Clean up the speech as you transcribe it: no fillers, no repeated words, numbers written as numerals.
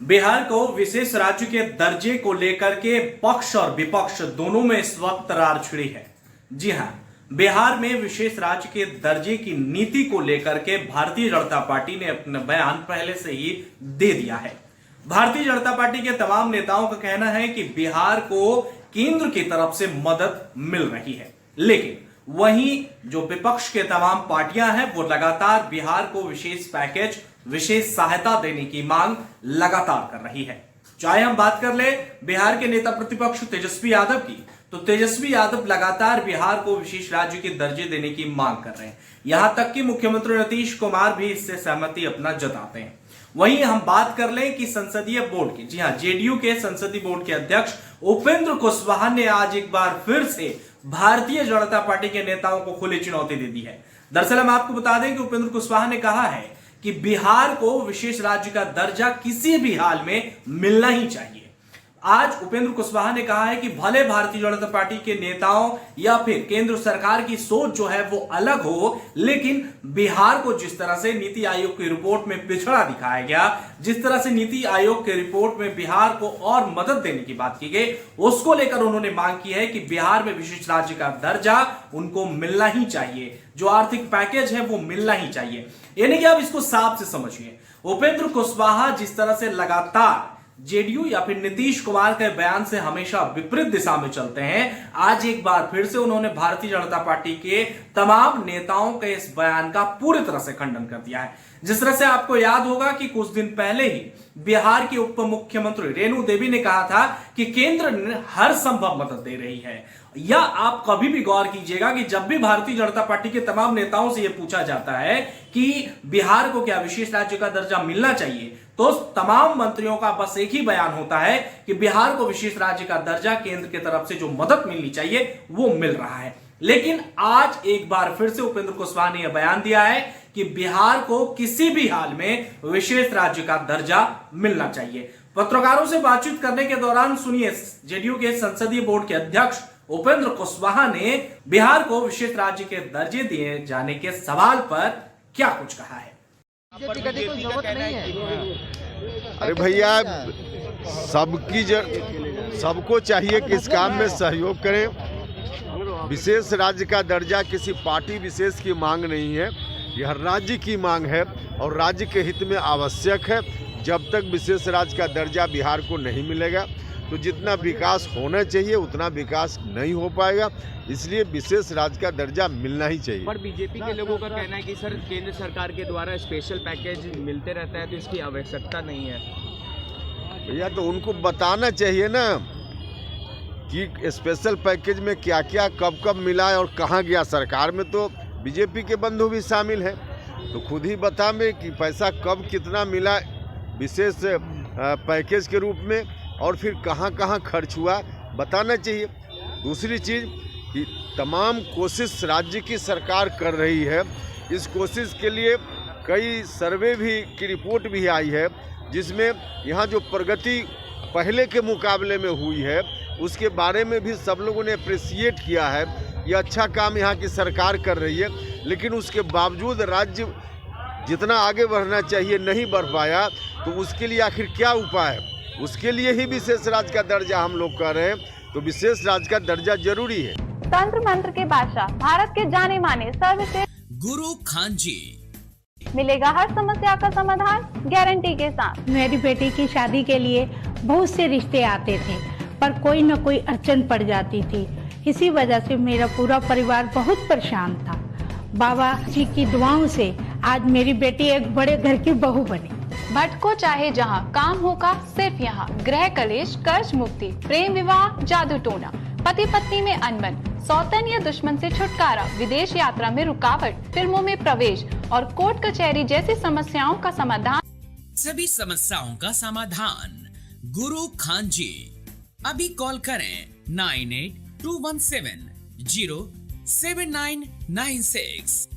बिहार को विशेष राज्य के दर्जे को लेकर के पक्ष और विपक्ष दोनों में इस वक्त रार छिड़ी है। जी हां, बिहार में विशेष राज्य के दर्जे की नीति को लेकर के भारतीय जनता पार्टी ने अपना बयान पहले से ही दे दिया है। भारतीय जनता पार्टी के तमाम नेताओं का कहना है कि बिहार को केंद्र की तरफ से मदद मिल रही है, लेकिन वहीं जो विपक्ष के तमाम पार्टियां हैं वो लगातार बिहार को विशेष पैकेज, विशेष सहायता देने की मांग लगातार कर रही है। चाहे हम बात कर ले बिहार के नेता प्रतिपक्ष तेजस्वी यादव की, तो तेजस्वी यादव लगातार बिहार को विशेष राज्य के दर्जे देने की मांग कर रहे हैं। यहां तक कि मुख्यमंत्री नीतीश कुमार भी इससे सहमति अपना जताते हैं। वहीं हम बात कर लें कि संसदीय बोर्ड की, जी हां, जेडीयू के संसदीय बोर्ड के अध्यक्ष उपेंद्र कुशवाहा ने आज एक बार फिर से भारतीय जनता पार्टी के नेताओं को खुली चुनौती दे दी है। दरअसल हम आपको बता दें कि उपेंद्र कुशवाहा ने कहा है कि बिहार को विशेष राज्य का दर्जा किसी भी हाल में मिलना ही चाहिए। आज उपेंद्र कुशवाहा ने कहा है कि भले भारतीय जनता पार्टी के नेताओं या फिर केंद्र सरकार की सोच जो है वो अलग हो, लेकिन बिहार को जिस तरह से नीति आयोग की रिपोर्ट में पिछड़ा दिखाया गया, जिस तरह से नीति आयोग की रिपोर्ट में बिहार को और मदद देने की बात की गई, उसको लेकर उन्होंने मांग की है कि बिहार में विशेष राज्य का दर्जा उनको मिलना ही चाहिए। जो आर्थिक पैकेज है वो मिलना ही चाहिए। यानी कि आप इसको साफ से समझिए, उपेंद्र कुशवाहा जिस तरह से लगातार जेडीयू या फिर नीतीश कुमार के बयान से हमेशा विपरीत दिशा में चलते हैं, आज एक बार फिर से उन्होंने भारतीय जनता पार्टी के तमाम नेताओं के इस बयान का पूरी तरह से खंडन कर दिया है। जिस तरह से आपको याद होगा कि कुछ दिन पहले ही बिहार की उप मुख्यमंत्री रेणु देवी ने कहा था कि केंद्र हर संभव मदद दे रही है। या आप कभी भी गौर कीजिएगा कि जब भी भारतीय जनता पार्टी के तमाम नेताओं से यह पूछा जाता है कि बिहार को क्या विशेष राज्य का दर्जा मिलना चाहिए, तो तमाम मंत्रियों का बस एक ही बयान होता है कि बिहार को विशेष राज्य का दर्जा केंद्र की तरफ से जो मदद मिलनी चाहिए वो मिल रहा है। लेकिन आज एक बार फिर से उपेंद्र कुशवाहा ने यह बयान दिया है कि बिहार को किसी भी हाल में विशेष राज्य का दर्जा मिलना चाहिए। पत्रकारों से बातचीत करने के दौरान सुनिए जेडीयू के संसदीय बोर्ड के अध्यक्ष उपेंद्र कुशवाहा ने बिहार को विशेष राज्य के दर्जे दिए जाने के सवाल पर क्या कुछ कहा है। अरे भैया, सबको चाहिए कि इस काम में सहयोग करें। विशेष राज्य का दर्जा किसी पार्टी विशेष की मांग नहीं है, यह राज्य की मांग है और राज्य के हित में आवश्यक है। जब तक विशेष राज्य का दर्जा बिहार को नहीं मिलेगा तो जितना विकास होना चाहिए उतना विकास नहीं हो पाएगा, इसलिए विशेष राज्य का दर्जा मिलना ही चाहिए। पर बीजेपी के लोगों का कहना है कि सर केंद्र सरकार के द्वारा स्पेशल पैकेज मिलते रहता है तो इसकी आवश्यकता नहीं है। भैया, तो उनको बताना चाहिए ना कि स्पेशल पैकेज में क्या क्या कब कब मिला है और कहाँ गया। सरकार में तो बीजेपी के बंधु भी शामिल हैं, तो खुद ही बताएं कि पैसा कब कितना मिला विशेष पैकेज के रूप में और फिर कहाँ कहाँ खर्च हुआ, बताना चाहिए। दूसरी चीज़ कि तमाम कोशिश राज्य की सरकार कर रही है। इस कोशिश के लिए कई सर्वे भी की रिपोर्ट भी आई है, जिसमें यहाँ जो प्रगति पहले के मुकाबले में हुई है उसके बारे में भी सब लोगों ने अप्रिसिएट किया है। ये अच्छा काम यहाँ की सरकार कर रही है, लेकिन उसके बावजूद राज्य जितना आगे बढ़ना चाहिए नहीं बढ़ पाया, तो उसके लिए आखिर क्या उपाय है? उसके लिए ही विशेष राज्य का दर्जा हम लोग कह रहे हैं, तो विशेष राज्य का दर्जा जरूरी है। तंत्र मंत्र के बादशाह, भारत के जाने माने सर्वश्रेष्ठ गुरु खान जी, मिलेगा हर समस्या का समाधान गारंटी के साथ। मेरी बेटी की शादी के लिए बहुत से रिश्ते आते थे, पर कोई न कोई अड़चन पड़ जाती थी। इसी वजह से मेरा पूरा परिवार बहुत परेशान था। बाबा जी की दुआओं से आज मेरी बेटी एक बड़े घर की बहू बनी। भटको चाहे जहां, काम होगा सिर्फ यहाँ। गृह कलेश, कर्ज मुक्ति, प्रेम विवाह, जादू टोना, पति पत्नी में अनबन, सौतन या दुश्मन से छुटकारा, विदेश यात्रा में रुकावट, फिल्मों में प्रवेश और कोर्ट कचहरी जैसी समस्याओं का समाधान। सभी समस्याओं का समाधान गुरु खान जी। अभी कॉल करें 9821707996।